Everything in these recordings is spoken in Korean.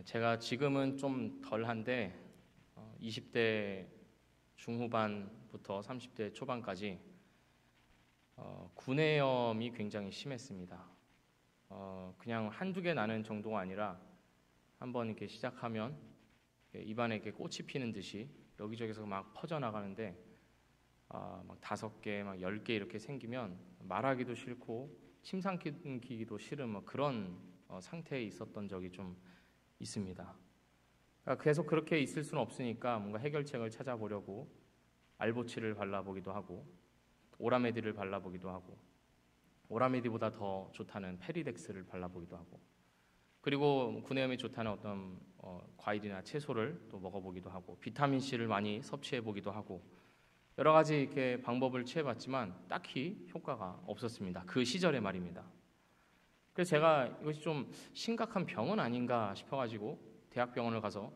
제가 지금은 좀 덜한데 20대 중후반부터 30대 초반까지 구내염이 굉장히 심했습니다. 그냥 한두 개 나는 정도가 아니라 한번 이렇게 시작하면 입안에 이렇게 꽃이 피는 듯이 여기저기서 막 퍼져나가는데 막 5개, 막 10개 이렇게 생기면 말하기도 싫고 침 삼키기도 싫은 뭐 그런 상태에 있었던 적이 좀 있습니다. 그러니까 계속 그렇게 있을 수는 없으니까 뭔가 해결책을 찾아보려고 알보치를 발라보기도 하고 오라메디를 발라보기도 하고 오라메디보다 더 좋다는 페리덱스를 발라보기도 하고 그리고 구내염이 좋다는 어떤 과일이나 채소를 또 먹어보기도 하고 비타민C를 많이 섭취해보기도 하고 여러 가지 이렇게 방법을 취해봤지만 딱히 효과가 없었습니다. 그 시절에 말입니다. 그래서 제가 이것이 좀 심각한 병은 아닌가 싶어가지고 대학병원을 가서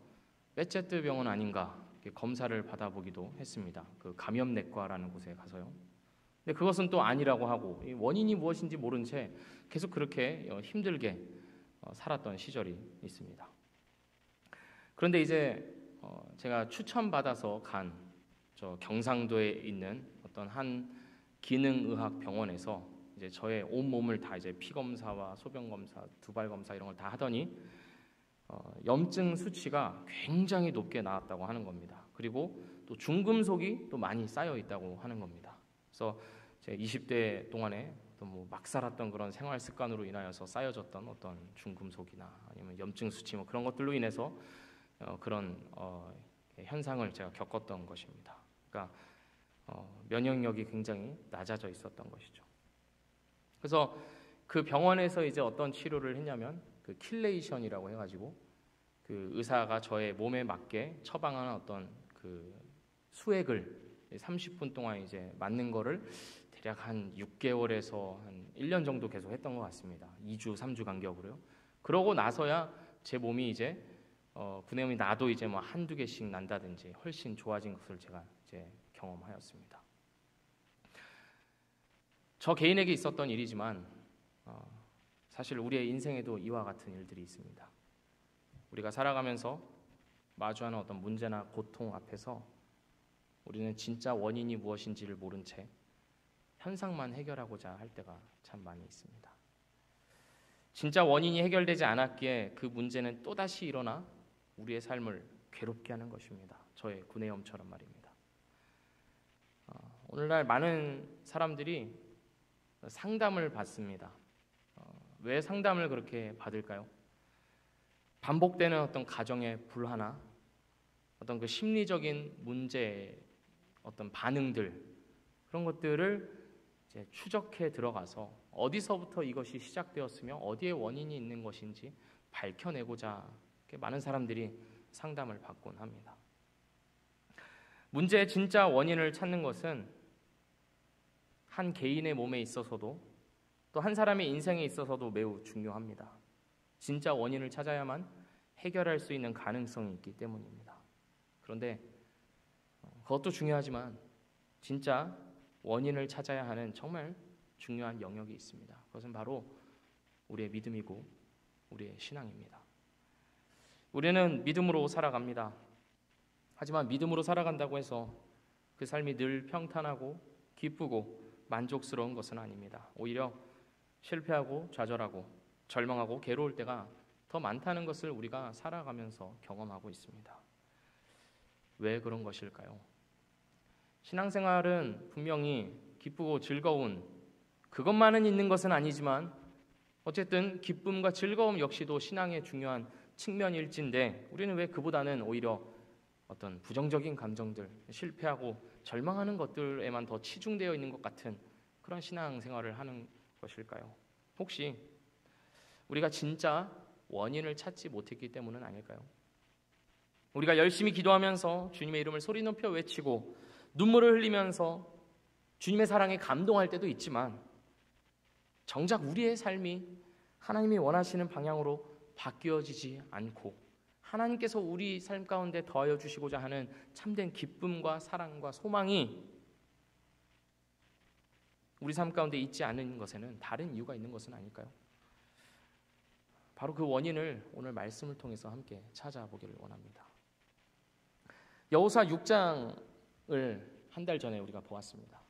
빼체트 병원 아닌가 검사를 받아보기도 했습니다. 그 감염내과라는 곳에 가서요. 근데 그것은 또 아니라고 하고 원인이 무엇인지 모른 채 계속 그렇게 힘들게 살았던 시절이 있습니다. 그런데 이제 제가 추천받아서 간 저 경상도에 있는 어떤 한 기능의학 병원에서 이제 저의 온 몸을 다 이제 피 검사와 소변 검사, 두발 검사 이런 걸 다 하더니 염증 수치가 굉장히 높게 나왔다고 하는 겁니다. 그리고 또 중금속이 또 많이 쌓여 있다고 하는 겁니다. 그래서 제 20대 동안에 또 뭐 막 살았던 그런 생활 습관으로 인하여서 쌓여졌던 어떤 중금속이나 아니면 염증 수치 뭐 그런 것들로 인해서 그런 현상을 제가 겪었던 것입니다. 그러니까 면역력이 굉장히 낮아져 있었던 것이죠. 그래서 그 병원에서 이제 어떤 치료를 했냐면 그 킬레이션이라고 해가지고 그 의사가 저의 몸에 맞게 처방하는 어떤 그 수액을 30분 동안 이제 맞는 거를 대략 한 6개월에서 한 1년 정도 계속 했던 것 같습니다. 2주, 3주 간격으로요. 그러고 나서야 제 몸이 이제 구내염이 나도 이제 뭐 한두 개씩 난다든지 훨씬 좋아진 것을 제가 이제 경험하였습니다. 저 개인에게 있었던 일이지만 사실 우리의 인생에도 이와 같은 일들이 있습니다. 우리가 살아가면서 마주하는 어떤 문제나 고통 앞에서 우리는 진짜 원인이 무엇인지를 모른 채 현상만 해결하고자 할 때가 참 많이 있습니다. 진짜 원인이 해결되지 않았기에 그 문제는 또다시 일어나 우리의 삶을 괴롭게 하는 것입니다. 저의 구내염처럼 말입니다. 오늘날 많은 사람들이 상담을 받습니다. 왜 상담을 그렇게 받을까요? 반복되는 어떤 가정의 불화나 어떤 그 심리적인 문제의 어떤 반응들 그런 것들을 이제 추적해 들어가서 어디서부터 이것이 시작되었으며 어디에 원인이 있는 것인지 밝혀내고자 많은 사람들이 상담을 받곤 합니다. 문제의 진짜 원인을 찾는 것은 한 개인의 몸에 있어서도 또 한 사람의 인생에 있어서도 매우 중요합니다. 진짜 원인을 찾아야만 해결할 수 있는 가능성이 있기 때문입니다. 그런데 그것도 중요하지만 진짜 원인을 찾아야 하는 정말 중요한 영역이 있습니다. 그것은 바로 우리의 믿음이고 우리의 신앙입니다. 우리는 믿음으로 살아갑니다. 하지만 믿음으로 살아간다고 해서 그 삶이 늘 평탄하고 기쁘고 만족스러운 것은 아닙니다. 오히려 실패하고 좌절하고 절망하고 괴로울 때가 더 많다는 것을 우리가 살아가면서 경험하고 있습니다. 왜 그런 것일까요? 신앙생활은 분명히 기쁘고 즐거운 그것만은 있는 것은 아니지만 어쨌든 기쁨과 즐거움 역시도 신앙의 중요한 측면일진데 우리는 왜 그보다는 오히려 어떤 부정적인 감정들, 실패하고 절망하는 것들에만 더 치중되어 있는 것 같은 그런 신앙생활을 하는 것일까요? 혹시 우리가 진짜 원인을 찾지 못했기 때문은 아닐까요? 우리가 열심히 기도하면서 주님의 이름을 소리 높여 외치고 눈물을 흘리면서 주님의 사랑에 감동할 때도 있지만 정작 우리의 삶이 하나님이 원하시는 방향으로 바뀌어지지 않고 하나님께서 우리 삶 가운데 더하여 주시고자 하는 참된 기쁨과 사랑과 소망이 우리 삶 가운데 있지 않은 것에는 다른 이유가 있는 것은 아닐까요? 바로 그 원인을 오늘 말씀을 통해서 함께 찾아보기를 원합니다. 여호수아 6장을 한 달 전에 우리가 보았습니다.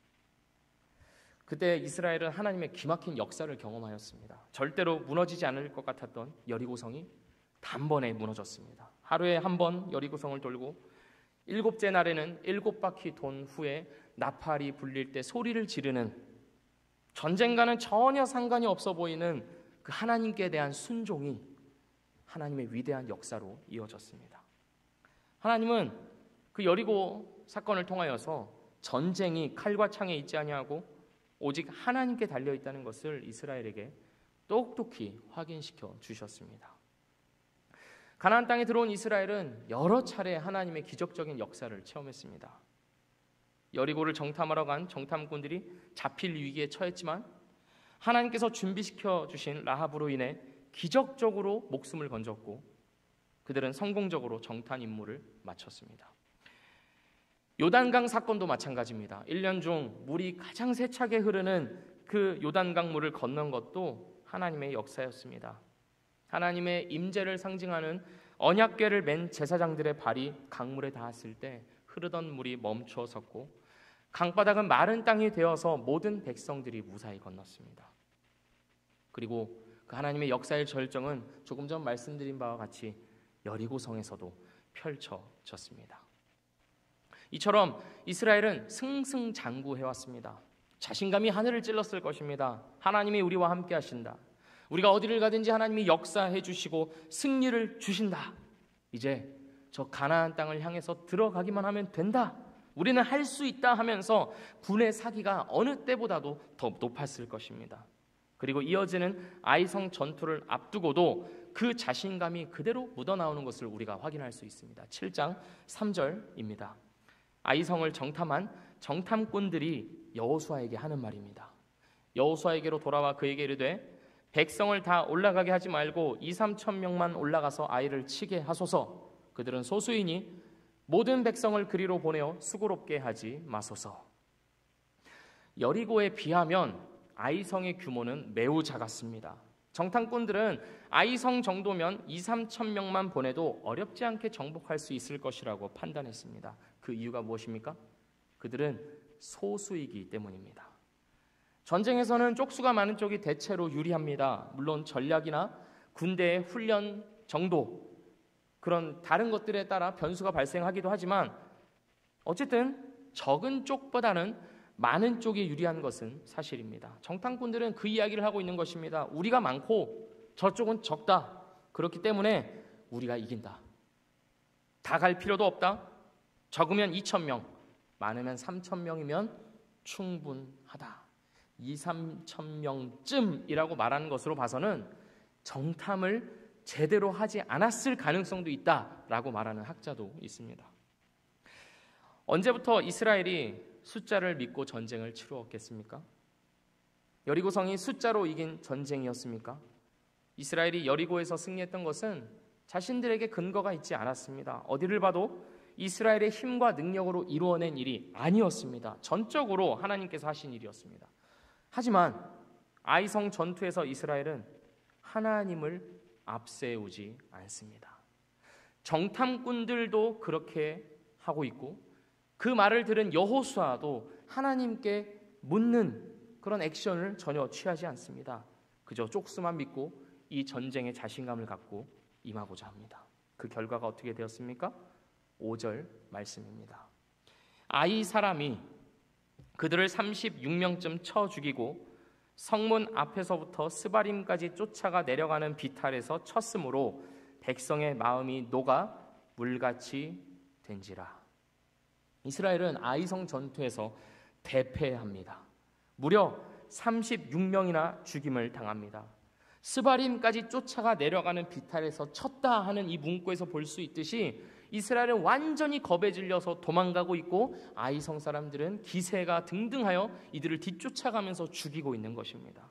그때 이스라엘은 하나님의 기막힌 역사를 경험하였습니다. 절대로 무너지지 않을 것 같았던 여리고성이 단번에 무너졌습니다. 하루에 한 번 여리고성을 돌고 7째 날에는 7바퀴 돈 후에 나팔이 불릴 때 소리를 지르는, 전쟁과는 전혀 상관이 없어 보이는 그 하나님께 대한 순종이 하나님의 위대한 역사로 이어졌습니다. 하나님은 그 여리고 사건을 통하여서 전쟁이 칼과 창에 있지 아니하고 오직 하나님께 달려있다는 것을 이스라엘에게 똑똑히 확인시켜 주셨습니다. 가나안 땅에 들어온 이스라엘은 여러 차례 하나님의 기적적인 역사를 체험했습니다. 여리고를 정탐하러 간 정탐꾼들이 잡힐 위기에 처했지만 하나님께서 준비시켜 주신 라합으로 인해 기적적으로 목숨을 건졌고 그들은 성공적으로 정탐 임무를 마쳤습니다. 요단강 사건도 마찬가지입니다. 1년 중 물이 가장 세차게 흐르는 그 요단강 물을 건넌 것도 하나님의 역사였습니다. 하나님의 임재를 상징하는 언약궤를 맨 제사장들의 발이 강물에 닿았을 때 흐르던 물이 멈추어 섰고 강바닥은 마른 땅이 되어서 모든 백성들이 무사히 건넜습니다. 그리고 그 하나님의 역사의 절정은 조금 전 말씀드린 바와 같이 여리고성에서도 펼쳐졌습니다. 이처럼 이스라엘은 승승장구해왔습니다. 자신감이 하늘을 찔렀을 것입니다. 하나님이 우리와 함께 하신다. 우리가 어디를 가든지 하나님이 역사해 주시고 승리를 주신다. 이제 저 가나안 땅을 향해서 들어가기만 하면 된다. 우리는 할 수 있다 하면서 군의 사기가 어느 때보다도 더 높았을 것입니다. 그리고 이어지는 아이성 전투를 앞두고도 그 자신감이 그대로 묻어나오는 것을 우리가 확인할 수 있습니다. 7장 3절입니다. 아이성을 정탐한 정탐꾼들이 여호수아에게 하는 말입니다. 여호수아에게로 돌아와 그에게 이르되 백성을 다 올라가게 하지 말고 2-3천 명만 올라가서 아이를 치게 하소서. 그들은 소수이니 모든 백성을 그리로 보내어 수고롭게 하지 마소서. 여리고에 비하면 아이성의 규모는 매우 작았습니다. 정탐꾼들은 아이성 정도면 2-3천 명만 보내도 어렵지 않게 정복할 수 있을 것이라고 판단했습니다. 그 이유가 무엇입니까? 그들은 소수이기 때문입니다. 전쟁에서는 쪽수가 많은 쪽이 대체로 유리합니다. 물론 전략이나 군대의 훈련 정도, 그런 다른 것들에 따라 변수가 발생하기도 하지만 어쨌든 적은 쪽보다는 많은 쪽이 유리한 것은 사실입니다. 정탐꾼들은 그 이야기를 하고 있는 것입니다. 우리가 많고 저쪽은 적다. 그렇기 때문에 우리가 이긴다. 다 갈 필요도 없다. 적으면 2,000명, 많으면 3,000명이면 충분하다. 2-3,000명쯤이라고 말하는 것으로 봐서는 정탐을 제대로 하지 않았을 가능성도 있다라고 말하는 학자도 있습니다. 언제부터 이스라엘이 숫자를 믿고 전쟁을 치루었겠습니까? 여리고성이 숫자로 이긴 전쟁이었습니까? 이스라엘이 여리고에서 승리했던 것은 자신들에게 근거가 있지 않았습니다. 어디를 봐도 이스라엘의 힘과 능력으로 이루어낸 일이 아니었습니다. 전적으로 하나님께서 하신 일이었습니다. 하지만 아이성 전투에서 이스라엘은 하나님을 앞세우지 않습니다. 정탐꾼들도 그렇게 하고 있고 그 말을 들은 여호수아도 하나님께 묻는 그런 액션을 전혀 취하지 않습니다. 그저 쪽수만 믿고 이 전쟁에 자신감을 갖고 임하고자 합니다. 그 결과가 어떻게 되었습니까? 5절 말씀입니다. 아이 사람이 그들을 36명쯤 쳐 죽이고 성문 앞에서부터 스바림까지 쫓아가 내려가는 비탈에서 쳤으므로 백성의 마음이 녹아 물같이 된지라. 이스라엘은 아이성 전투에서 대패합니다. 무려 36명이나 죽임을 당합니다. 스바림까지 쫓아가 내려가는 비탈에서 쳤다 하는 이 문구에서 볼 수 있듯이 이스라엘은 완전히 겁에 질려서 도망가고 있고 아이성 사람들은 기세가 등등하여 이들을 뒤쫓아가면서 죽이고 있는 것입니다.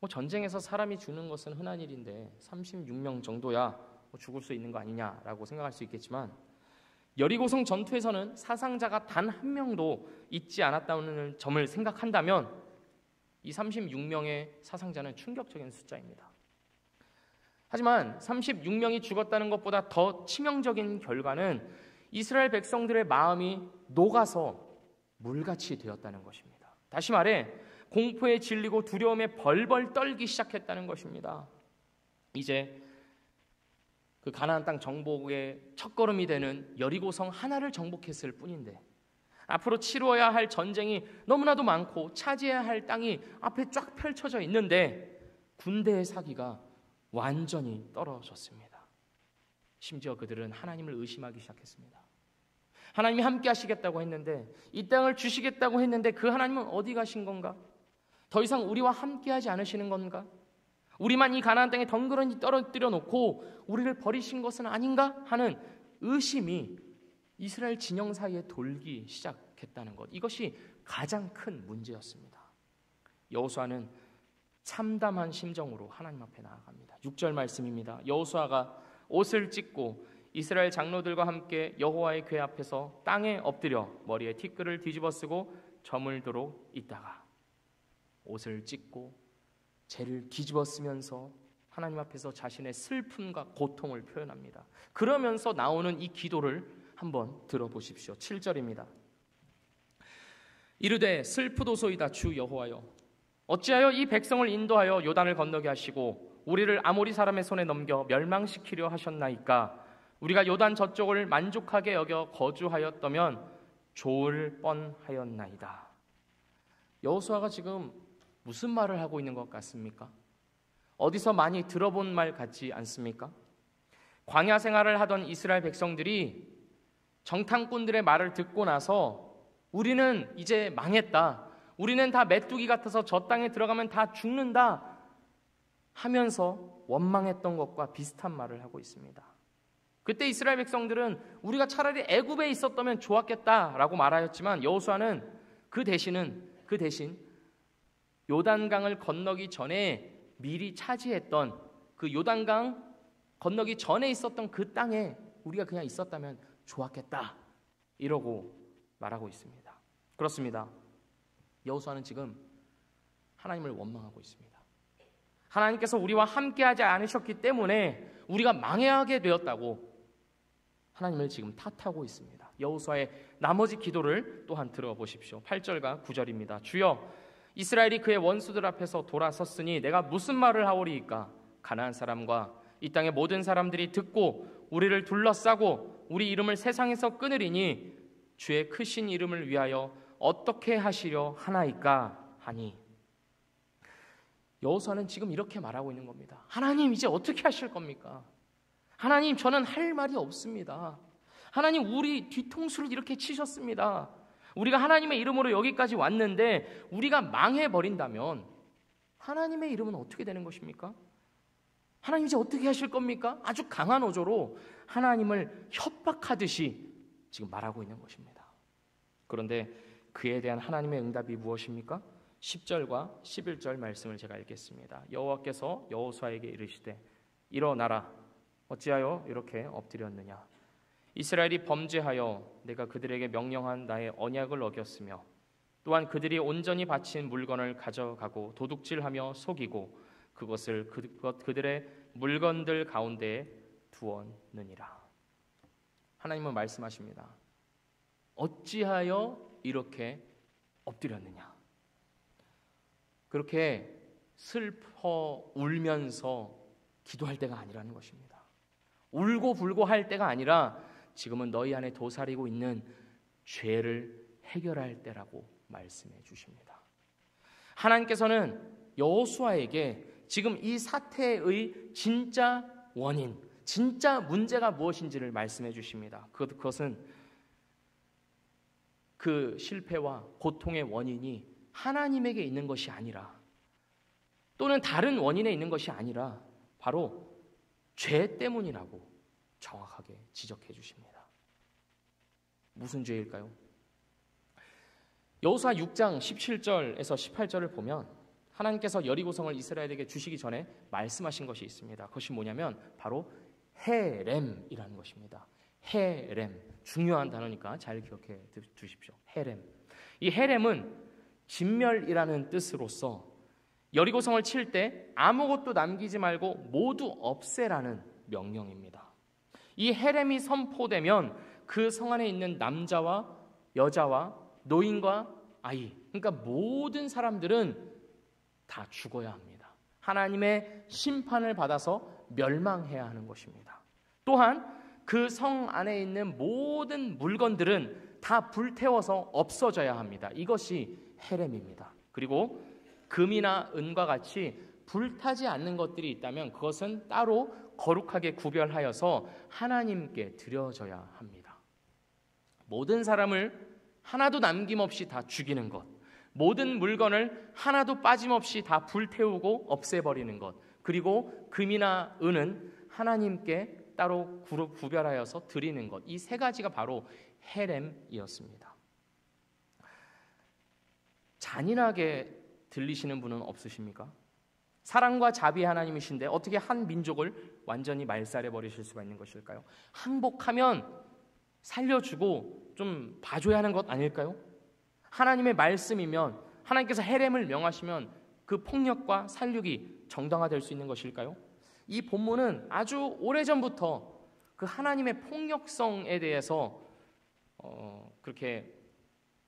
전쟁에서 사람이 죽는 것은 흔한 일인데 36명 정도야 죽을 수 있는 거 아니냐라고 생각할 수 있겠지만 여리고성 전투에서는 사상자가 단 한 명도 있지 않았다는 점을 생각한다면 이 36명의 사상자는 충격적인 숫자입니다. 하지만 36명이 죽었다는 것보다 더 치명적인 결과는 이스라엘 백성들의 마음이 녹아서 물같이 되었다는 것입니다. 다시 말해 공포에 질리고 두려움에 벌벌 떨기 시작했다는 것입니다. 이제 그 가나안 땅 정복의 첫걸음이 되는 여리고성 하나를 정복했을 뿐인데 앞으로 치루어야 할 전쟁이 너무나도 많고 차지해야 할 땅이 앞에 쫙 펼쳐져 있는데 군대의 사기가 완전히 떨어졌습니다. 심지어 그들은 하나님을 의심하기 시작했습니다. 하나님이 함께 하시겠다고 했는데, 이 땅을 주시겠다고 했는데 그 하나님은 어디 가신 건가? 더 이상 우리와 함께 하지 않으시는 건가? 우리만 이 가나안 땅에 덩그러니 떨어뜨려 놓고 우리를 버리신 것은 아닌가? 하는 의심이 이스라엘 진영 사이에 돌기 시작했다는 것, 이것이 가장 큰 문제였습니다. 여호수아는 참담한 심정으로 하나님 앞에 나아갑니다. 6절 말씀입니다. 여호수아가 옷을 찢고 이스라엘 장로들과 함께 여호와의 궤 앞에서 땅에 엎드려 머리에 티끌을 뒤집어 쓰고 저물도록 있다가, 옷을 찢고 죄를 뒤집어 쓰면서 하나님 앞에서 자신의 슬픔과 고통을 표현합니다. 그러면서 나오는 이 기도를 한번 들어보십시오. 7절입니다. 이르되 슬프도소이다 주 여호와여, 어찌하여 이 백성을 인도하여 요단을 건너게 하시고 우리를 아모리 사람의 손에 넘겨 멸망시키려 하셨나이까? 우리가 요단 저쪽을 만족하게 여겨 거주하였다면 좋을 뻔하였나이다. 여호수아가 지금 무슨 말을 하고 있는 것 같습니까? 어디서 많이 들어본 말 같지 않습니까? 광야 생활을 하던 이스라엘 백성들이 정탐꾼들의 말을 듣고 나서 우리는 이제 망했다, 우리는 다 메뚜기 같아서 저 땅에 들어가면 다 죽는다 하면서 원망했던 것과 비슷한 말을 하고 있습니다. 그때 이스라엘 백성들은 우리가 차라리 애굽에 있었다면 좋았겠다라고 말하였지만 여호수아는 그 대신 요단강을 건너기 전에 미리 차지했던 그 요단강 건너기 전에 있었던 그 땅에 우리가 그냥 있었다면 좋았겠다 이러고 말하고 있습니다. 그렇습니다. 여호수아는 지금 하나님을 원망하고 있습니다. 하나님께서 우리와 함께하지 않으셨기 때문에 우리가 망하게 되었다고 하나님을 지금 탓하고 있습니다. 여호수아의 나머지 기도를 또한 들어보십시오. 8절과 9절입니다. 주여, 이스라엘이 그의 원수들 앞에서 돌아섰으니 내가 무슨 말을 하오리이까? 가나안 사람과 이 땅의 모든 사람들이 듣고 우리를 둘러싸고 우리 이름을 세상에서 끊으리니 주의 크신 이름을 위하여 어떻게 하시려 하나이까 하니. 여호수아는 지금 이렇게 말하고 있는 겁니다. 하나님, 이제 어떻게 하실 겁니까? 하나님, 저는 할 말이 없습니다. 하나님, 우리 뒤통수를 이렇게 치셨습니다. 우리가 하나님의 이름으로 여기까지 왔는데 우리가 망해버린다면 하나님의 이름은 어떻게 되는 것입니까? 하나님, 이제 어떻게 하실 겁니까? 아주 강한 어조로 하나님을 협박하듯이 지금 말하고 있는 것입니다. 그런데 그에 대한 하나님의 응답이 무엇입니까? 10절과 11절 말씀을 제가 읽겠습니다. 여호와께서 여호수아에게 이르시되 일어나라, 어찌하여 이렇게 엎드렸느냐? 이스라엘이 범죄하여 내가 그들에게 명령한 나의 언약을 어겼으며 또한 그들이 온전히 바친 물건을 가져가고 도둑질하며 속이고 그것을 그들의 물건들 가운데에 두었느니라. 하나님은 말씀하십니다. 어찌하여 이렇게 엎드렸느냐? 그렇게 슬퍼 울면서 기도할 때가 아니라는 것입니다. 울고 불고 할 때가 아니라 지금은 너희 안에 도사리고 있는 죄를 해결할 때라고 말씀해 주십니다. 하나님께서는 여호수아에게 지금 이 사태의 진짜 원인, 진짜 문제가 무엇인지를 말씀해 주십니다. 그것은 그 실패와 고통의 원인이 하나님에게 있는 것이 아니라, 또는 다른 원인에 있는 것이 아니라 바로 죄 때문이라고 정확하게 지적해 주십니다. 무슨 죄일까요? 여호수아 6장 17절에서 18절을 보면 하나님께서 여리고성을 이스라엘에게 주시기 전에 말씀하신 것이 있습니다. 그것이 뭐냐면 바로 헤렘이라는 것입니다. 헤렘, 중요한 단어니까 잘 기억해 두십시오. 헤렘. 이 헤렘은 진멸이라는 뜻으로서 여리고성을 칠 때 아무것도 남기지 말고 모두 없애라는 명령입니다. 이 헤렘이 선포되면 그 성 안에 있는 남자와 여자와 노인과 아이, 그러니까 모든 사람들은 다 죽어야 합니다. 하나님의 심판을 받아서 멸망해야 하는 것입니다. 또한 그 성 안에 있는 모든 물건들은 다 불태워서 없어져야 합니다. 이것이 헤렘입니다. 그리고 금이나 은과 같이 불타지 않는 것들이 있다면 그것은 따로 거룩하게 구별하여서 하나님께 드려져야 합니다. 모든 사람을 하나도 남김없이 다 죽이는 것, 모든 물건을 하나도 빠짐없이 다 불태우고 없애버리는 것, 그리고 금이나 은은 하나님께 따로 구별하여서 드리는 것, 이 세 가지가 바로 헤렘이었습니다. 잔인하게 들리시는 분은 없으십니까? 사랑과 자비의 하나님이신데 어떻게 한 민족을 완전히 말살해 버리실 수가 있는 것일까요? 항복하면 살려주고 좀 봐줘야 하는 것 아닐까요? 하나님의 말씀이면, 하나님께서 헤렘을 명하시면 그 폭력과 살육이 정당화될 수 있는 것일까요? 이 본문은 아주 오래전부터 그 하나님의 폭력성에 대해서 그렇게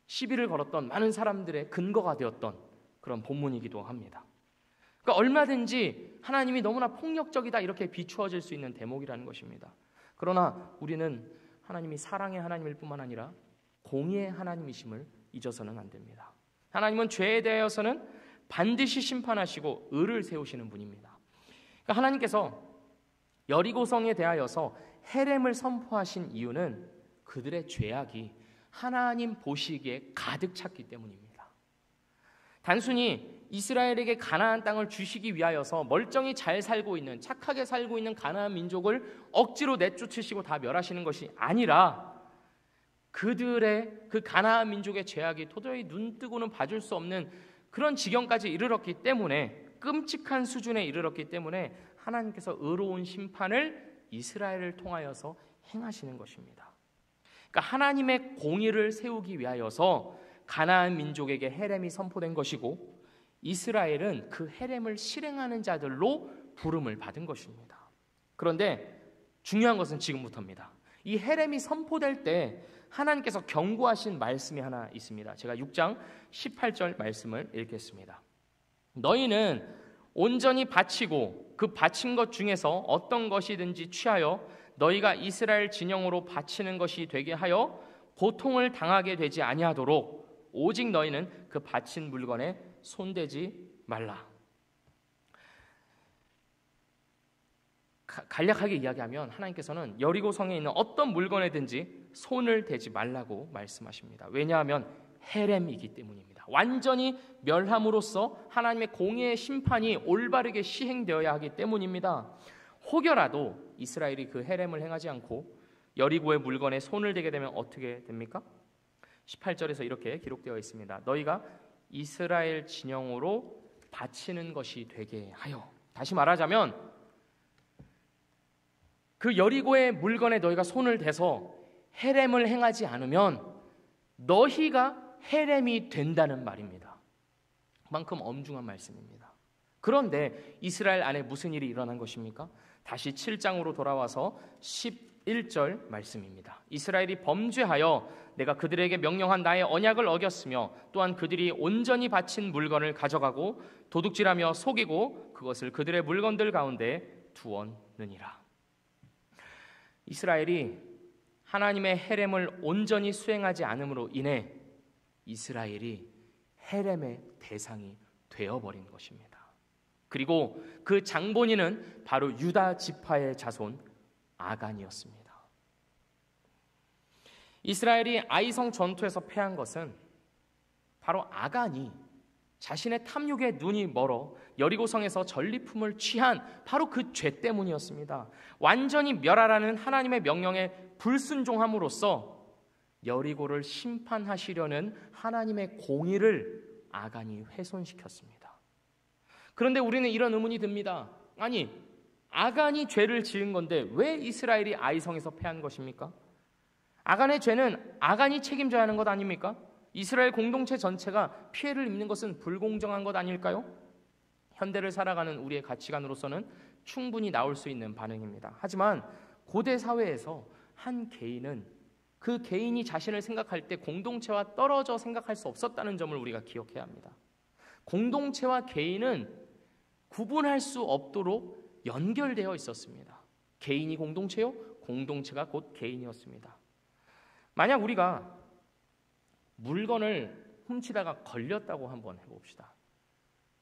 시비를 걸었던 많은 사람들의 근거가 되었던 그런 본문이기도 합니다. 그러니까 얼마든지 하나님이 너무나 폭력적이다 이렇게 비추어질 수 있는 대목이라는 것입니다. 그러나 우리는 하나님이 사랑의 하나님일 뿐만 아니라 공의의 하나님이심을 잊어서는 안 됩니다. 하나님은 죄에 대하여서는 반드시 심판하시고 의를 세우시는 분입니다. 그러니까 하나님께서 여리고성에 대하여서 헤렘을 선포하신 이유는 그들의 죄악이 하나님 보시기에 가득 찼기 때문입니다. 단순히 이스라엘에게 가나안 땅을 주시기 위하여서 멀쩡히 잘 살고 있는, 착하게 살고 있는 가나안 민족을 억지로 내쫓으시고 다 멸하시는 것이 아니라 그들의 그 가나안 민족의 죄악이 도저히 눈뜨고는 봐줄 수 없는 그런 지경까지 이르렀기 때문에, 끔찍한 수준에 이르렀기 때문에 하나님께서 의로운 심판을 이스라엘을 통하여서 행하시는 것입니다. 그러니까 하나님의 공의를 세우기 위하여서 가나안 민족에게 헤렘이 선포된 것이고, 이스라엘은 그 헤렘을 실행하는 자들로 부름을 받은 것입니다. 그런데 중요한 것은 지금부터입니다. 이 헤렘이 선포될 때 하나님께서 경고하신 말씀이 하나 있습니다. 제가 6장 18절 말씀을 읽겠습니다. 너희는 온전히 바치고 그 바친 것 중에서 어떤 것이든지 취하여 너희가 이스라엘 진영으로 바치는 것이 되게 하여 고통을 당하게 되지 아니하도록 오직 너희는 그 바친 물건에 손대지 말라. 간략하게 이야기하면 하나님께서는 여리고성에 있는 어떤 물건에든지 손을 대지 말라고 말씀하십니다. 왜냐하면 헤렘이기 때문입니다. 완전히 멸함으로써 하나님의 공의의 심판이 올바르게 시행되어야 하기 때문입니다. 혹여라도 이스라엘이 그 헤렘을 행하지 않고 여리고의 물건에 손을 대게 되면 어떻게 됩니까? 18절에서 이렇게 기록되어 있습니다. 너희가 이스라엘 진영으로 바치는 것이 되게 하여. 다시 말하자면 그 여리고의 물건에 너희가 손을 대서 헤렘을 행하지 않으면 너희가 헤렘이 된다는 말입니다. 그만큼 엄중한 말씀입니다. 그런데 이스라엘 안에 무슨 일이 일어난 것입니까? 다시 7장으로 돌아와서 11절 말씀입니다. 이스라엘이 범죄하여 내가 그들에게 명령한 나의 언약을 어겼으며 또한 그들이 온전히 바친 물건을 가져가고 도둑질하며 속이고 그것을 그들의 물건들 가운데 두었느니라. 이스라엘이 하나님의 헤렘을 온전히 수행하지 않음으로 인해 이스라엘이 헤렘의 대상이 되어버린 것입니다. 그리고 그 장본인은 바로 유다 지파의 자손 아간이었습니다. 이스라엘이 아이성 전투에서 패한 것은 바로 아간이 자신의 탐욕에 눈이 멀어 여리고성에서 전리품을 취한 바로 그 죄 때문이었습니다. 완전히 멸하라는 하나님의 명령에 불순종함으로써 여리고를 심판하시려는 하나님의 공의를 아간이 훼손시켰습니다. 그런데 우리는 이런 의문이 듭니다. 아니, 아간이 죄를 지은 건데 왜 이스라엘이 아이성에서 패한 것입니까? 아간의 죄는 아간이 책임져야 하는 것 아닙니까? 이스라엘 공동체 전체가 피해를 입는 것은 불공정한 것 아닐까요? 현대를 살아가는 우리의 가치관으로서는 충분히 나올 수 있는 반응입니다. 하지만 고대 사회에서 한 개인은 그 개인이 자신을 생각할 때 공동체와 떨어져 생각할 수 없었다는 점을 우리가 기억해야 합니다. 공동체와 개인은 구분할 수 없도록 연결되어 있었습니다. 개인이 공동체요, 공동체가 곧 개인이었습니다. 만약 우리가 물건을 훔치다가 걸렸다고 한번 해봅시다.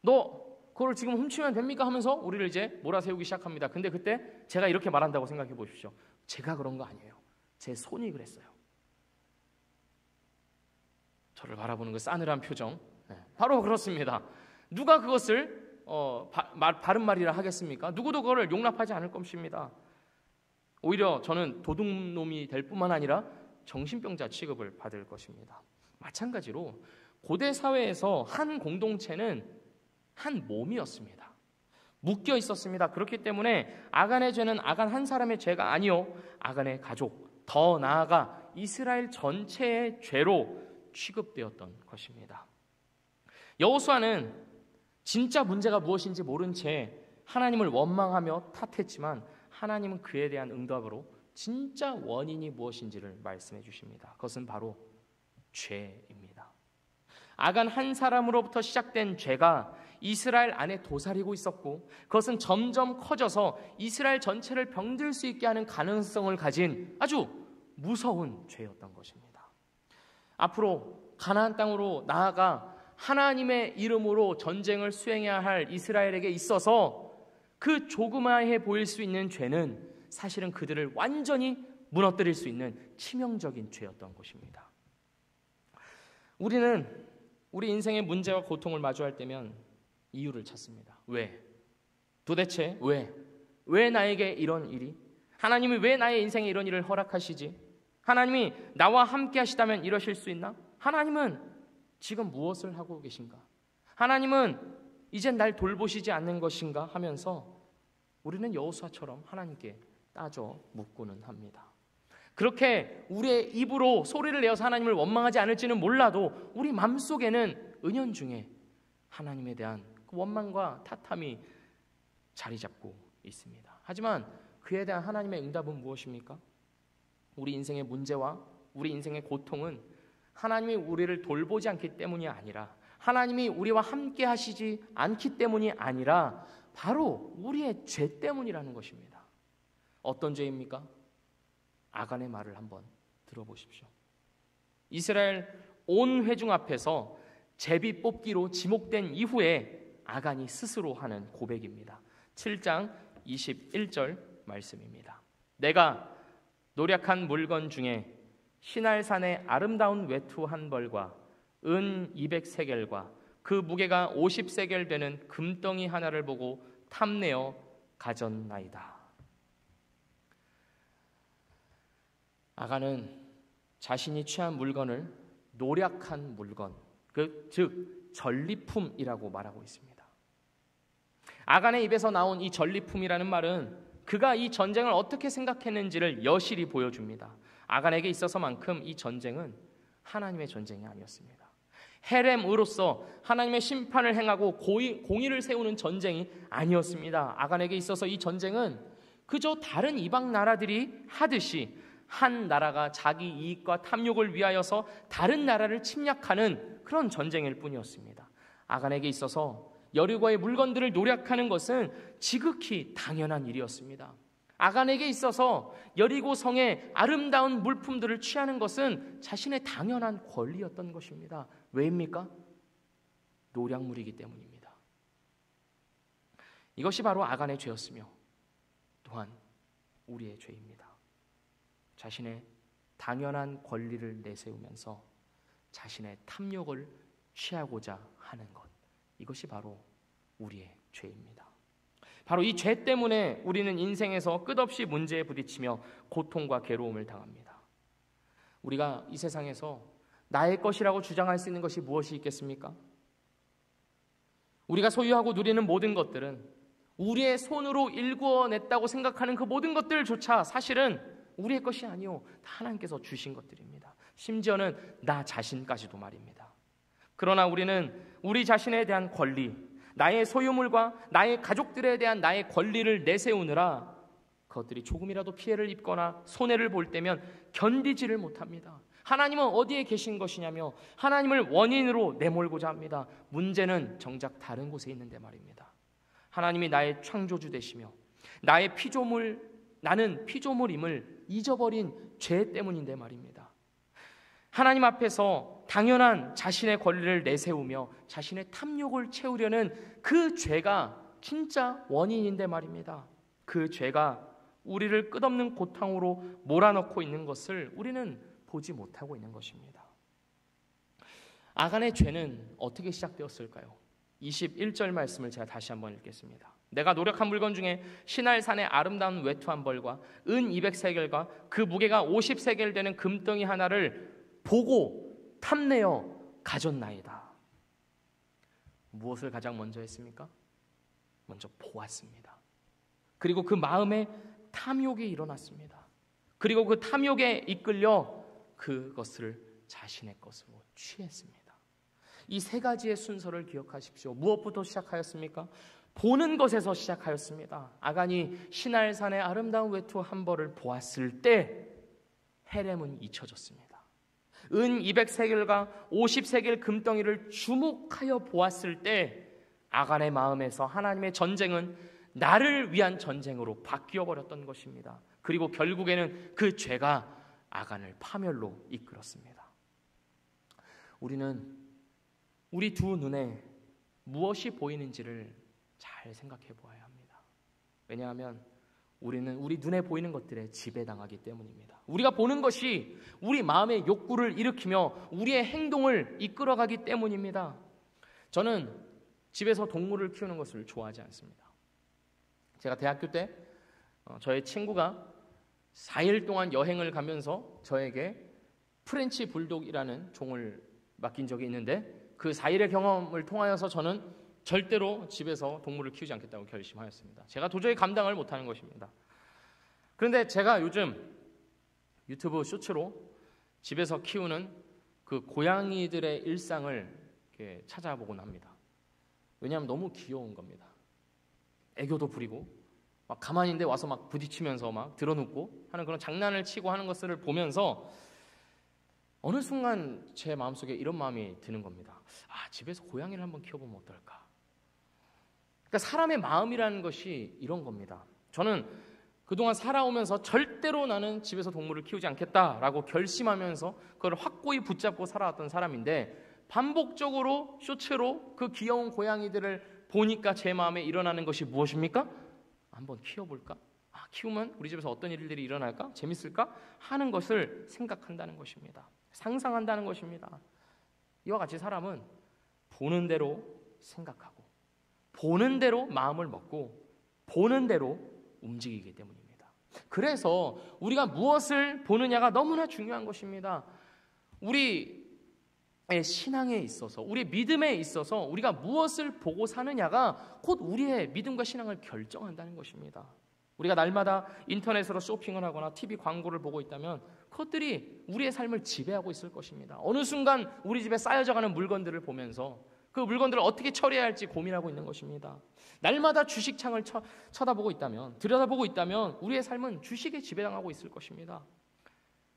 너 그걸 지금 훔치면 됩니까? 하면서 우리를 이제 몰아세우기 시작합니다. 근데 그때 제가 이렇게 말한다고 생각해 보십시오. 제가 그런 거 아니에요. 제 손이 그랬어요. 저를 바라보는 그 싸늘한 표정. 바로 그렇습니다. 누가 그것을 바른 말이라 하겠습니까? 누구도 그걸 용납하지 않을 것입니다. 오히려 저는 도둑놈이 될 뿐만 아니라 정신병자 취급을 받을 것입니다. 마찬가지로 고대 사회에서 한 공동체는 한 몸이었습니다. 묶여 있었습니다. 그렇기 때문에 아간의 죄는 아간 한 사람의 죄가 아니요, 아간의 가족, 더 나아가 이스라엘 전체의 죄로 취급되었던 것입니다. 여호수아는 진짜 문제가 무엇인지 모른 채 하나님을 원망하며 탓했지만 하나님은 그에 대한 응답으로 진짜 원인이 무엇인지를 말씀해 주십니다. 그것은 바로 죄입니다. 아간 한 사람으로부터 시작된 죄가 이스라엘 안에 도사리고 있었고 그것은 점점 커져서 이스라엘 전체를 병들 수 있게 하는 가능성을 가진 아주 무서운 죄였던 것입니다. 앞으로 가나안 땅으로 나아가 하나님의 이름으로 전쟁을 수행해야 할 이스라엘에게 있어서 그 조그마해 보일 수 있는 죄는 사실은 그들을 완전히 무너뜨릴 수 있는 치명적인 죄였던 것입니다. 우리는 우리 인생의 문제와 고통을 마주할 때면 이유를 찾습니다. 왜? 도대체 왜? 왜 나에게 이런 일이? 하나님이 왜 나의 인생에 이런 일을 허락하시지? 하나님이 나와 함께 하시다면 이러실 수 있나? 하나님은 지금 무엇을 하고 계신가? 하나님은 이젠 날 돌보시지 않는 것인가? 하면서 우리는 여호수아처럼 하나님께 따져 묻고는 합니다. 그렇게 우리의 입으로 소리를 내어서 하나님을 원망하지 않을지는 몰라도 우리 마음속에는 은연중에 하나님에 대한 그 원망과 탓함이 자리 잡고 있습니다. 하지만 그에 대한 하나님의 응답은 무엇입니까? 우리 인생의 문제와 우리 인생의 고통은 하나님이 우리를 돌보지 않기 때문이 아니라 하나님이 우리와 함께 하시지 않기 때문이 아니라 바로 우리의 죄 때문이라는 것입니다. 어떤 죄입니까? 아간의 말을 한번 들어보십시오. 이스라엘 온 회중 앞에서 제비 뽑기로 지목된 이후에 아간이 스스로 하는 고백입니다. 7장 21절 말씀입니다. 내가 노략한 물건 중에 시날산의 아름다운 외투 한 벌과 은 200세겔과 그 무게가 50세겔 되는 금덩이 하나를 보고 탐내어 가졌나이다. 아간은 자신이 취한 물건을 노략한 물건, 즉 전리품이라고 말하고 있습니다. 아간의 입에서 나온 이 전리품이라는 말은 그가 이 전쟁을 어떻게 생각했는지를 여실히 보여줍니다. 아간에게 있어서만큼 이 전쟁은 하나님의 전쟁이 아니었습니다. 헤렘으로서 하나님의 심판을 행하고 공의를 세우는 전쟁이 아니었습니다. 아간에게 있어서 이 전쟁은 그저 다른 이방 나라들이 하듯이 한 나라가 자기 이익과 탐욕을 위하여서 다른 나라를 침략하는 그런 전쟁일 뿐이었습니다. 아간에게 있어서 여리고의 물건들을 노략하는 것은 지극히 당연한 일이었습니다. 아간에게 있어서 여리고 성의 아름다운 물품들을 취하는 것은 자신의 당연한 권리였던 것입니다. 왜입니까? 노략물이기 때문입니다. 이것이 바로 아간의 죄였으며 또한 우리의 죄입니다. 자신의 당연한 권리를 내세우면서 자신의 탐욕을 취하고자 하는 것, 이것이 바로 우리의 죄입니다. 바로 이 죄 때문에 우리는 인생에서 끝없이 문제에 부딪히며 고통과 괴로움을 당합니다. 우리가 이 세상에서 나의 것이라고 주장할 수 있는 것이 무엇이 있겠습니까? 우리가 소유하고 누리는 모든 것들은 우리의 손으로 일구어냈다고 생각하는 그 모든 것들조차 사실은 우리의 것이 아니요, 다 하나님께서 주신 것들입니다. 심지어는 나 자신까지도 말입니다. 그러나 우리는 우리 자신에 대한 권리, 나의 소유물과 나의 가족들에 대한 나의 권리를 내세우느라 그것들이 조금이라도 피해를 입거나 손해를 볼 때면 견디지를 못합니다. 하나님은 어디에 계신 것이냐며 하나님을 원인으로 내몰고자 합니다. 문제는 정작 다른 곳에 있는데 말입니다. 하나님이 나의 창조주 되시며 나의 피조물, 나는 피조물임을 잊어버린 죄 때문인데 말입니다. 하나님 앞에서 당연한 자신의 권리를 내세우며 자신의 탐욕을 채우려는 그 죄가 진짜 원인인데 말입니다. 그 죄가 우리를 끝없는 고통으로 몰아넣고 있는 것을 우리는 보지 못하고 있는 것입니다. 아간의 죄는 어떻게 시작되었을까요? 21절 말씀을 제가 다시 한번 읽겠습니다. 내가 노력한 물건 중에 시날산의 아름다운 외투 한 벌과 은 200세겔과 그 무게가 50세겔 되는 금덩이 하나를 보고 탐내어 가졌나이다. 무엇을 가장 먼저 했습니까? 먼저 보았습니다. 그리고 그 마음에 탐욕이 일어났습니다. 그리고 그 탐욕에 이끌려 그것을 자신의 것으로 취했습니다. 이 세 가지의 순서를 기억하십시오. 무엇부터 시작하였습니까? 보는 것에서 시작하였습니다. 아간이 시날산의 아름다운 외투 한 벌을 보았을 때 헤렘은 잊혀졌습니다. 은 200세겔과 50세겔 금덩이를 주목하여 보았을 때 아간의 마음에서 하나님의 전쟁은 나를 위한 전쟁으로 바뀌어 버렸던 것입니다. 그리고 결국에는 그 죄가 아간을 파멸로 이끌었습니다. 우리는 우리 두 눈에 무엇이 보이는지를 잘 생각해 보아야 합니다. 왜냐하면 우리는 우리 눈에 보이는 것들에 지배당하기 때문입니다. 우리가 보는 것이 우리 마음의 욕구를 일으키며 우리의 행동을 이끌어가기 때문입니다. 저는 집에서 동물을 키우는 것을 좋아하지 않습니다. 제가 대학교 때 저의 친구가 4일 동안 여행을 가면서 저에게 프렌치 불독이라는 종을 맡긴 적이 있는데 그 4일의 경험을 통하여서 저는 절대로 집에서 동물을 키우지 않겠다고 결심하였습니다. 제가 도저히 감당을 못하는 것입니다. 그런데 제가 요즘 유튜브 쇼츠로 집에서 키우는 그 고양이들의 일상을 이렇게 찾아보곤 합니다. 왜냐하면 너무 귀여운 겁니다. 애교도 부리고 막 가만히 있는데 와서 막 부딪히면서 막 드러눕고 하는 그런 장난을 치고 하는 것을 보면서 어느 순간 제 마음속에 이런 마음이 드는 겁니다. 집에서 고양이를 한번 키워보면 어떨까? 그러니까 사람의 마음이라는 것이 이런 겁니다. 저는 그동안 살아오면서 절대로 나는 집에서 동물을 키우지 않겠다라고 결심하면서 그걸 확고히 붙잡고 살아왔던 사람인데 반복적으로 쇼츠로 그 귀여운 고양이들을 보니까 제 마음에 일어나는 것이 무엇입니까? 한번 키워볼까? 키우면 우리 집에서 어떤 일들이 일어날까? 재밌을까? 하는 것을 생각한다는 것입니다. 상상한다는 것입니다. 이와 같이 사람은 보는 대로 생각하고 보는 대로 마음을 먹고 보는 대로 움직이기 때문입니다. 그래서 우리가 무엇을 보느냐가 너무나 중요한 것입니다. 우리의 신앙에 있어서 우리의 믿음에 있어서 우리가 무엇을 보고 사느냐가 곧 우리의 믿음과 신앙을 결정한다는 것입니다. 우리가 날마다 인터넷으로 쇼핑을 하거나 TV 광고를 보고 있다면 그것들이 우리의 삶을 지배하고 있을 것입니다. 어느 순간 우리 집에 쌓여져가는 물건들을 보면서 그 물건들을 어떻게 처리해야 할지 고민하고 있는 것입니다. 날마다 주식창을 쳐다보고 있다면, 들여다보고 있다면 우리의 삶은 주식에 지배당하고 있을 것입니다.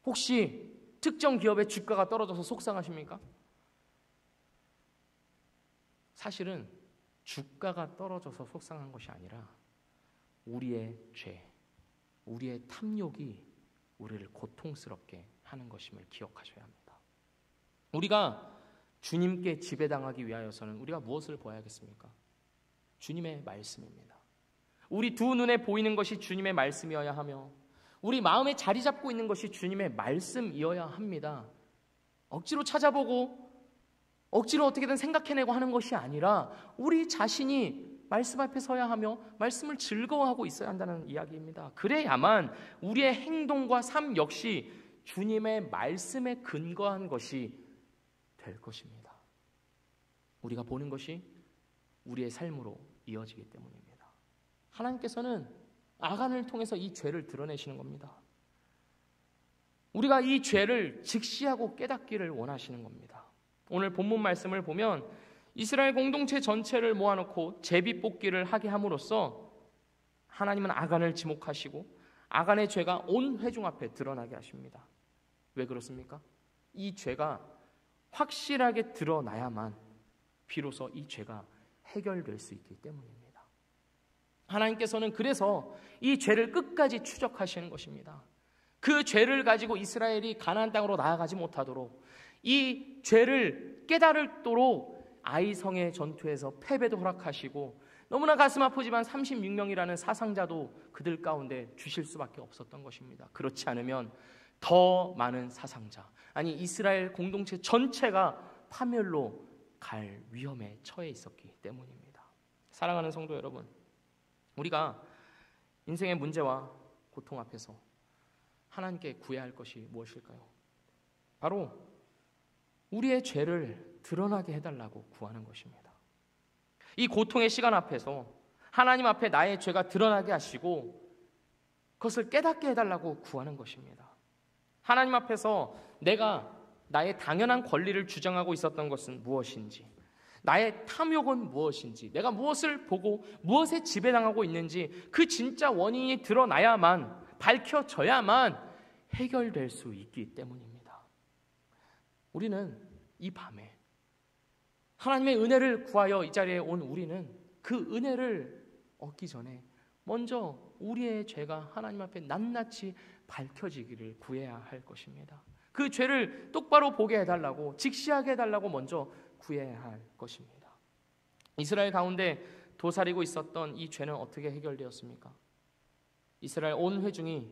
혹시 특정 기업의 주가가 떨어져서 속상하십니까? 사실은 주가가 떨어져서 속상한 것이 아니라 우리의 죄, 우리의 탐욕이 우리를 고통스럽게 하는 것임을 기억하셔야 합니다. 우리가 주님께 지배당하기 위하여서는 우리가 무엇을 보아야겠습니까? 주님의 말씀입니다. 우리 두 눈에 보이는 것이 주님의 말씀이어야 하며 우리 마음에 자리 잡고 있는 것이 주님의 말씀이어야 합니다. 억지로 찾아보고 억지로 어떻게든 생각해내고 하는 것이 아니라 우리 자신이 말씀 앞에 서야 하며 말씀을 즐거워하고 있어야 한다는 이야기입니다. 그래야만 우리의 행동과 삶 역시 주님의 말씀에 근거한 것이 될 것입니다. 우리가 보는 것이 우리의 삶으로 이어지기 때문입니다. 하나님께서는 아간을 통해서 이 죄를 드러내시는 겁니다. 우리가 이 죄를 직시하고 깨닫기를 원하시는 겁니다. 오늘 본문 말씀을 보면 이스라엘 공동체 전체를 모아놓고 제비뽑기를 하게 함으로써 하나님은 아간을 지목하시고 아간의 죄가 온 회중 앞에 드러나게 하십니다. 왜 그렇습니까? 이 죄가 확실하게 드러나야만 비로소 이 죄가 해결될 수 있기 때문입니다. 하나님께서는 그래서 이 죄를 끝까지 추적하시는 것입니다. 그 죄를 가지고 이스라엘이 가나안 땅으로 나아가지 못하도록, 이 죄를 깨달도록 아이성의 전투에서 패배도 허락하시고 너무나 가슴 아프지만 36명이라는 사상자도 그들 가운데 주실 수밖에 없었던 것입니다. 그렇지 않으면 더 많은 사상자, 아니 이스라엘 공동체 전체가 파멸로 갈 위험에 처해 있었기 때문입니다. 사랑하는 성도 여러분, 우리가 인생의 문제와 고통 앞에서 하나님께 구해야 할 것이 무엇일까요? 바로 우리의 죄를 드러나게 해달라고 구하는 것입니다. 이 고통의 시간 앞에서 하나님 앞에 나의 죄가 드러나게 하시고 그것을 깨닫게 해달라고 구하는 것입니다. 하나님 앞에서 내가 나의 당연한 권리를 주장하고 있었던 것은 무엇인지, 나의 탐욕은 무엇인지, 내가 무엇을 보고 무엇에 지배당하고 있는지 그 진짜 원인이 드러나야만, 밝혀져야만 해결될 수 있기 때문입니다. 우리는 이 밤에 하나님의 은혜를 구하여 이 자리에 온 우리는 그 은혜를 얻기 전에 먼저 우리의 죄가 하나님 앞에 낱낱이 밝혀지기를 구해야 할 것입니다. 그 죄를 똑바로 보게 해달라고, 직시하게 해달라고 먼저 구해야 할 것입니다. 이스라엘 가운데 도사리고 있었던 이 죄는 어떻게 해결되었습니까? 이스라엘 온 회중이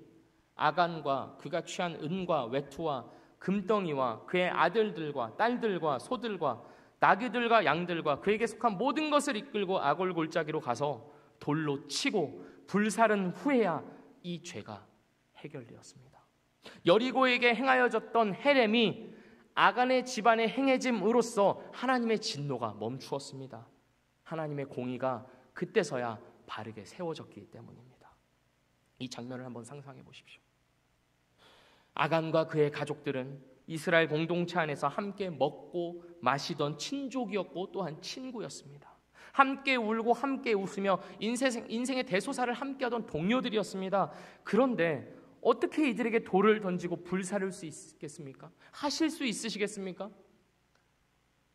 아간과 그가 취한 은과 외투와 금덩이와 그의 아들들과 딸들과 소들과 나귀들과 양들과 그에게 속한 모든 것을 이끌고 아골 골짜기로 가서 돌로 치고 불사른 후에야 이 죄가 해결되었습니다. 여리고에게 행하여졌던 헤렘이 아간의 집안에 행해짐으로써 하나님의 진노가 멈추었습니다. 하나님의 공의가 그때서야 바르게 세워졌기 때문입니다. 이 장면을 한번 상상해 보십시오. 아간과 그의 가족들은 이스라엘 공동체 안에서 함께 먹고 마시던 친족이었고 또한 친구였습니다. 함께 울고 함께 웃으며 인생의 대소사를 함께하던 동료들이었습니다. 그런데 어떻게 이들에게 돌을 던지고 불사를 수 있겠습니까? 하실 수 있으시겠습니까?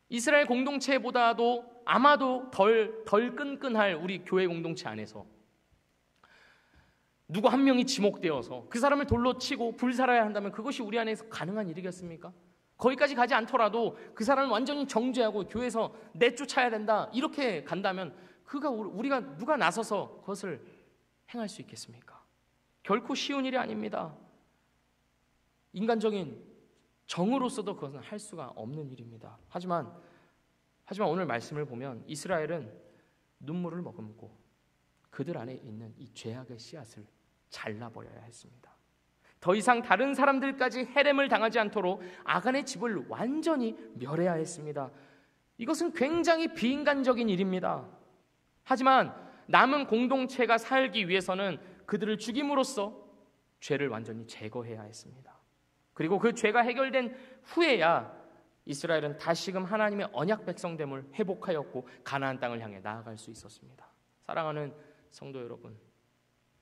이스라엘 공동체보다도 아마도 덜 끈끈할 우리 교회 공동체 안에서 누구 한 명이 지목되어서 그 사람을 돌로 치고 불살아야 한다면 그것이 우리 안에서 가능한 일이겠습니까? 거기까지 가지 않더라도 그 사람을 완전히 정죄하고 교회에서 내쫓아야 된다 이렇게 간다면 우리가 누가 나서서 그것을 행할 수 있겠습니까? 결코 쉬운 일이 아닙니다. 인간적인 정으로서도 그것은 할 수가 없는 일입니다. 하지만 오늘 말씀을 보면 이스라엘은 눈물을 머금고 그들 안에 있는 이 죄악의 씨앗을 잘라버려야 했습니다. 더 이상 다른 사람들까지 해렘을 당하지 않도록 아간의 집을 완전히 멸해야 했습니다. 이것은 굉장히 비인간적인 일입니다. 하지만 남은 공동체가 살기 위해서는 그들을 죽임으로써 죄를 완전히 제거해야 했습니다. 그리고 그 죄가 해결된 후에야 이스라엘은 다시금 하나님의 언약 백성됨을 회복하였고 가나안 땅을 향해 나아갈 수 있었습니다. 사랑하는 성도 여러분,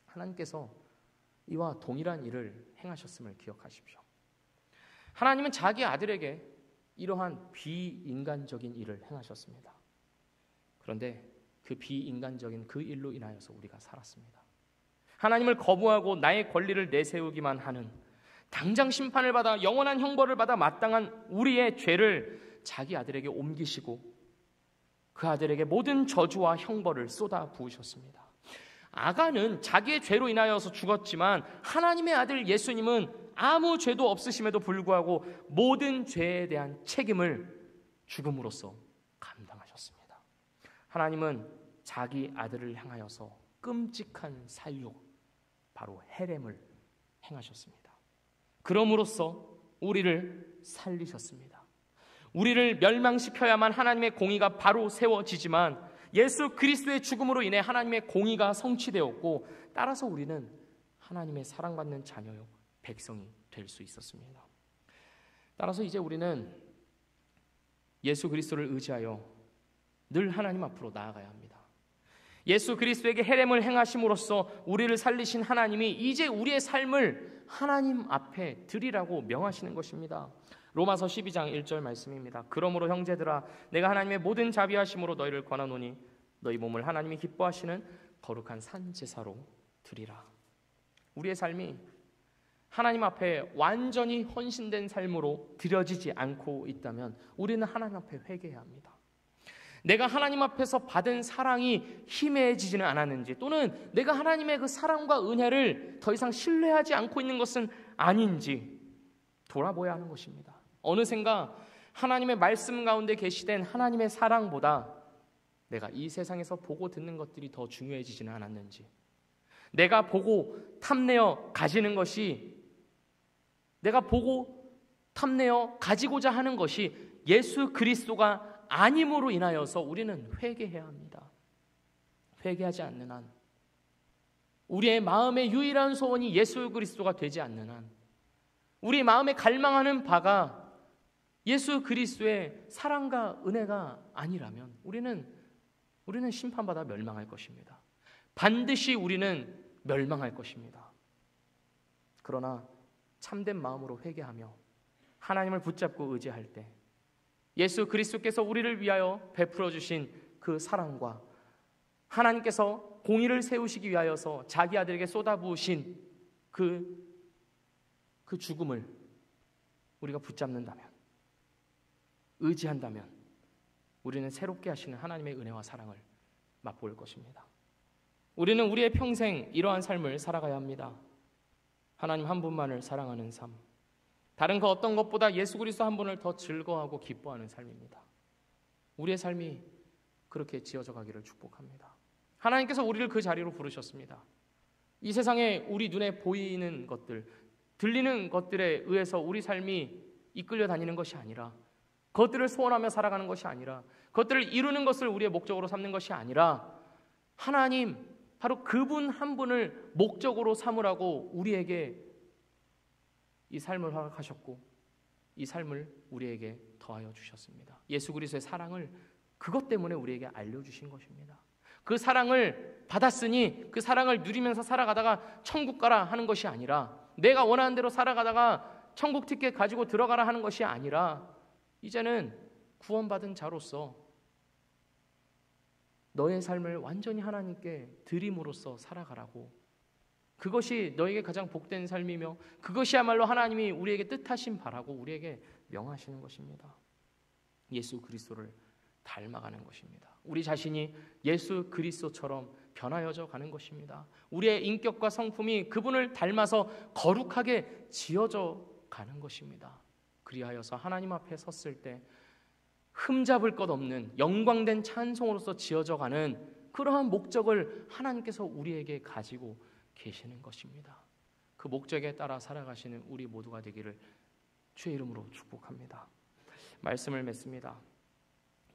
하나님께서 이와 동일한 일을 행하셨음을 기억하십시오. 하나님은 자기 아들에게 이러한 비인간적인 일을 행하셨습니다. 그런데 그 비인간적인 그 일로 인하여서 우리가 살았습니다. 하나님을 거부하고 나의 권리를 내세우기만 하는, 당장 심판을 받아 영원한 형벌을 받아 마땅한 우리의 죄를 자기 아들에게 옮기시고 그 아들에게 모든 저주와 형벌을 쏟아 부으셨습니다. 아간은 자기의 죄로 인하여서 죽었지만 하나님의 아들 예수님은 아무 죄도 없으심에도 불구하고 모든 죄에 대한 책임을 죽음으로써 감당하셨습니다. 하나님은 자기 아들을 향하여서 끔찍한 살육, 바로 헤렘을 행하셨습니다. 그럼으로써 우리를 살리셨습니다. 우리를 멸망시켜야만 하나님의 공의가 바로 세워지지만 예수 그리스도의 죽음으로 인해 하나님의 공의가 성취되었고 따라서 우리는 하나님의 사랑받는 자녀요 백성이 될 수 있었습니다. 따라서 이제 우리는 예수 그리스도를 의지하여 늘 하나님 앞으로 나아가야 합니다. 예수 그리스도에게 헤렘을 행하심으로써 우리를 살리신 하나님이 이제 우리의 삶을 하나님 앞에 드리라고 명하시는 것입니다. 로마서 12장 1절 말씀입니다. 그러므로 형제들아 내가 하나님의 모든 자비하심으로 너희를 권하노니 너희 몸을 하나님이 기뻐하시는 거룩한 산 제사로 드리라. 우리의 삶이 하나님 앞에 완전히 헌신된 삶으로 드려지지 않고 있다면 우리는 하나님 앞에 회개해야 합니다. 내가 하나님 앞에서 받은 사랑이 희미해지지는 않았는지, 또는 내가 하나님의 그 사랑과 은혜를 더 이상 신뢰하지 않고 있는 것은 아닌지 돌아보아야 하는 것입니다. 어느샌가 하나님의 말씀 가운데 계시된 하나님의 사랑보다 내가 이 세상에서 보고 듣는 것들이 더 중요해지지는 않았는지, 내가 보고 탐내어 가지는 것이, 내가 보고 탐내어 가지고자 하는 것이 예수 그리스도가 아님으로 인하여서 우리는 회개해야 합니다. 회개하지 않는 한, 우리의 마음의 유일한 소원이 예수 그리스도가 되지 않는 한, 우리 마음에 갈망하는 바가 예수 그리스도의 사랑과 은혜가 아니라면 우리는 심판받아 멸망할 것입니다. 반드시 우리는 멸망할 것입니다. 그러나 참된 마음으로 회개하며 하나님을 붙잡고 의지할 때 예수 그리스도께서 우리를 위하여 베풀어 주신 그 사랑과 하나님께서 공의를 세우시기 위하여서 자기 아들에게 쏟아부으신 그 죽음을 우리가 붙잡는다면, 의지한다면 우리는 새롭게 하시는 하나님의 은혜와 사랑을 맛볼 것입니다. 우리는 우리의 평생 이러한 삶을 살아가야 합니다. 하나님 한 분만을 사랑하는 삶, 다른 그 어떤 것보다 예수 그리스도 한 분을 더 즐거워하고 기뻐하는 삶입니다. 우리의 삶이 그렇게 지어져 가기를 축복합니다. 하나님께서 우리를 그 자리로 부르셨습니다. 이 세상에 우리 눈에 보이는 것들, 들리는 것들에 의해서 우리 삶이 이끌려 다니는 것이 아니라, 그것들을 소원하며 살아가는 것이 아니라, 그것들을 이루는 것을 우리의 목적으로 삼는 것이 아니라, 하나님 바로 그분 한 분을 목적으로 삼으라고 우리에게 이 삶을 허락하셨고 이 삶을 우리에게 더하여 주셨습니다. 예수 그리스도의 사랑을 그것 때문에 우리에게 알려주신 것입니다. 그 사랑을 받았으니 그 사랑을 누리면서 살아가다가 천국 가라 하는 것이 아니라, 내가 원하는 대로 살아가다가 천국 티켓 가지고 들어가라 하는 것이 아니라, 이제는 구원받은 자로서 너의 삶을 완전히 하나님께 드림으로써 살아가라고, 그것이 너에게 가장 복된 삶이며 그것이야말로 하나님이 우리에게 뜻하신 바라고 우리에게 명하시는 것입니다. 예수 그리스도를 닮아가는 것입니다. 우리 자신이 예수 그리스도처럼 변하여져 가는 것입니다. 우리의 인격과 성품이 그분을 닮아서 거룩하게 지어져 가는 것입니다. 그리하여서 하나님 앞에 섰을 때 흠잡을 것 없는 영광된 찬송으로서 지어져 가는 그러한 목적을 하나님께서 우리에게 가지고 계시는 것입니다. 그 목적에 따라 살아가시는 우리 모두가 되기를 주의 이름으로 축복합니다. 말씀을 맺습니다.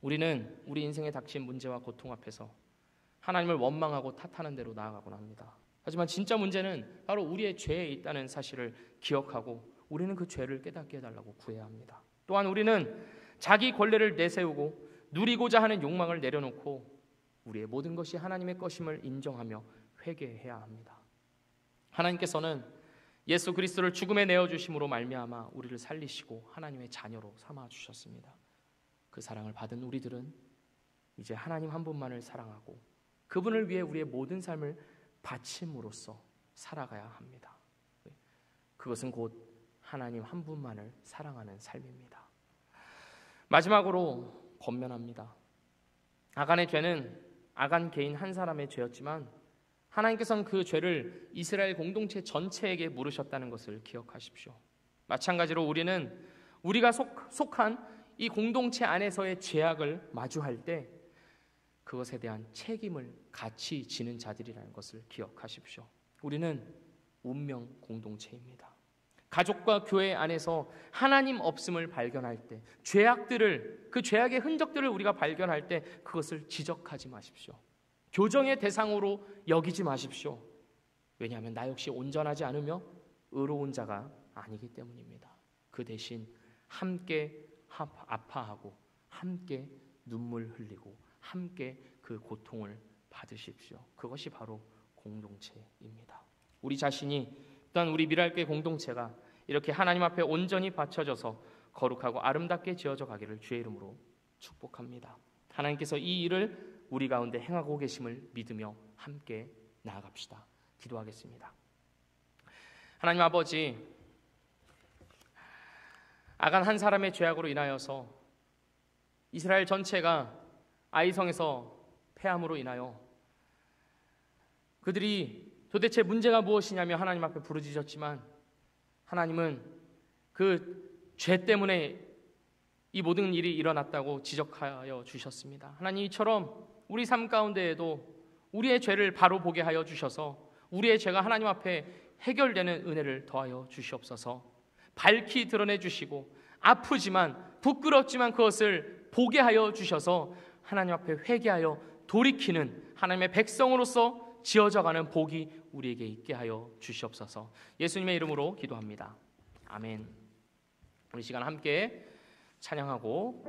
우리는 우리 인생에 닥친 문제와 고통 앞에서 하나님을 원망하고 탓하는 대로 나아가곤 합니다. 하지만 진짜 문제는 바로 우리의 죄에 있다는 사실을 기억하고 우리는 그 죄를 깨닫게 해달라고 구해야 합니다. 또한 우리는 자기 권례를 내세우고 누리고자 하는 욕망을 내려놓고 우리의 모든 것이 하나님의 것임을 인정하며 회개해야 합니다. 하나님께서는 예수 그리스도를 죽음에 내어주심으로 말미암아 우리를 살리시고 하나님의 자녀로 삼아주셨습니다. 그 사랑을 받은 우리들은 이제 하나님 한 분만을 사랑하고 그분을 위해 우리의 모든 삶을 바침으로써 살아가야 합니다. 그것은 곧 하나님 한 분만을 사랑하는 삶입니다. 마지막으로 권면합니다. 아간의 죄는 아간 개인 한 사람의 죄였지만 하나님께서는 그 죄를 이스라엘 공동체 전체에게 물으셨다는 것을 기억하십시오. 마찬가지로 우리는 우리가 속한 이 공동체 안에서의 죄악을 마주할 때 그것에 대한 책임을 같이 지는 자들이라는 것을 기억하십시오. 우리는 운명 공동체입니다. 가족과 교회 안에서 하나님 없음을 발견할 때, 죄악들을, 그 죄악의 흔적들을 우리가 발견할 때 그것을 지적하지 마십시오. 교정의 대상으로 여기지 마십시오. 왜냐하면 나 역시 온전하지 않으며 의로운 자가 아니기 때문입니다. 그 대신 함께 아파하고 함께 눈물 흘리고 함께 그 고통을 받으십시오. 그것이 바로 공동체입니다. 우리 자신이 또한 우리 미랄교회 공동체가 이렇게 하나님 앞에 온전히 바쳐져서 거룩하고 아름답게 지어져 가기를 주의 이름으로 축복합니다. 하나님께서 이 일을 우리 가운데 행하고 계심을 믿으며 함께 나아갑시다. 기도하겠습니다. 하나님 아버지, 아간 한 사람의 죄악으로 인하여서 이스라엘 전체가 아이성에서 패함으로 인하여 그들이 도대체 문제가 무엇이냐며 하나님 앞에 부르짖었지만 하나님은 그 죄 때문에 이 모든 일이 일어났다고 지적하여 주셨습니다. 하나님, 이처럼 우리 삶 가운데에도 우리의 죄를 바로 보게 하여 주셔서 우리의 죄가 하나님 앞에 해결되는 은혜를 더하여 주시옵소서. 밝히 드러내 주시고 아프지만 부끄럽지만 그것을 보게 하여 주셔서 하나님 앞에 회개하여 돌이키는 하나님의 백성으로서 지어져가는 복이 우리에게 있게 하여 주시옵소서. 예수님의 이름으로 기도합니다. 아멘. 우리 시간 함께 찬양하고